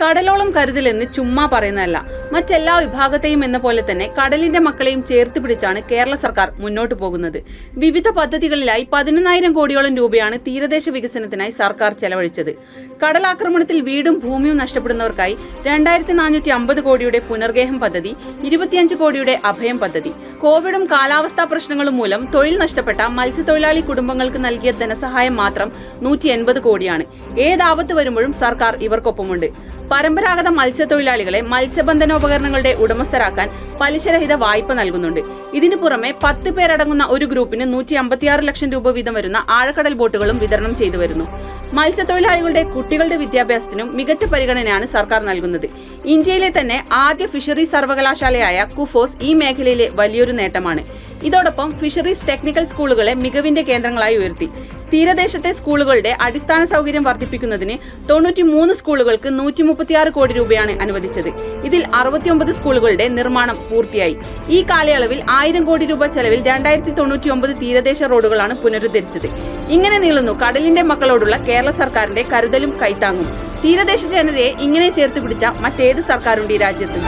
കടലോളം കരുതലെന്ന് ചുമ്മാ പറയുന്നതല്ല, മറ്റെല്ലാ വിഭാഗത്തെയും എന്ന പോലെ തന്നെ കടലിന്റെ മക്കളെയും ചേർത്ത് പിടിച്ചാണ് കേരള സർക്കാർ മുന്നോട്ടു പോകുന്നത്. വിവിധ പദ്ധതികളിലായി 11,000 കോടിയോളം രൂപയാണ് തീരദേശ വികസനത്തിനായി സർക്കാർ ചെലവഴിച്ചത്. കടലാക്രമണത്തിൽ വീടും ഭൂമിയും നഷ്ടപ്പെടുന്നവർക്കായി 2,450 കോടിയുടെ പുനർഗേഹം പദ്ധതി, 25 കോടിയുടെ അഭയം പദ്ധതി. കോവിഡും കാലാവസ്ഥാ പ്രശ്നങ്ങളും മൂലം തൊഴിൽ നഷ്ടപ്പെട്ട മത്സ്യത്തൊഴിലാളി കുടുംബങ്ങൾക്ക് നൽകിയ ധനസഹായം മാത്രം 180 കോടിയാണ്. ഏതാപത്ത് വരുമ്പോഴും സർക്കാർ ഇവർക്കൊപ്പമുണ്ട്. പരമ്പരാഗത മത്സ്യത്തൊഴിലാളികളെ മത്സ്യബന്ധനോപകരണങ്ങളുടെ ഉടമസ്ഥരാക്കാൻ പലിശരഹിത വായ്പ നൽകുന്നുണ്ട്. ഇതിനു പുറമെ 10 പേരടങ്ങുന്ന ഒരു ഗ്രൂപ്പിന് 156 ലക്ഷം രൂപ വീതം വരുന്ന ആഴക്കടൽ ബോട്ടുകളും വിതരണം ചെയ്തു വരുന്നു. മത്സ്യത്തൊഴിലാളികളുടെ കുട്ടികളുടെ വിദ്യാഭ്യാസത്തിനും മികച്ച പരിഗണനയാണ് സർക്കാർ നൽകുന്നത്. ഇന്ത്യയിലെ തന്നെ ആദ്യ ഫിഷറീസ് സർവകലാശാലയായ കുഫോസ് ഈ മേഖലയിലെ വലിയൊരു നേട്ടമാണ്. ഇതോടൊപ്പം ഫിഷറീസ് ടെക്നിക്കൽ സ്കൂളുകളെ മികവിന്റെ കേന്ദ്രങ്ങളായി ഉയർത്തി. തീരദേശത്തെ സ്കൂളുകളുടെ അടിസ്ഥാന സൗകര്യം വർദ്ധിപ്പിക്കുന്നതിന് 93 സ്കൂളുകൾക്ക് 136 കോടി രൂപയാണ് അനുവദിച്ചത്. ഇതിൽ 69 സ്കൂളുകളുടെ നിർമ്മാണം പൂർത്തിയായി. ഈ കാലയളവിൽ 1000 കോടി രൂപ ചെലവിൽ 2099 തീരദേശ റോഡുകളാണ് പുനരുദ്ധരിച്ചത്. ഇങ്ങനെ നീളുന്നു കടലിന്റെ മക്കളോടുള്ള കേരള സർക്കാരിന്റെ കരുതലും കൈത്താങ്ങും. തീരദേശ ജനതയെ ഇങ്ങനെ ചേർത്ത് പിടിച്ച മറ്റേത് സർക്കാരുണ്ട് ഈ രാജ്യത്ത്?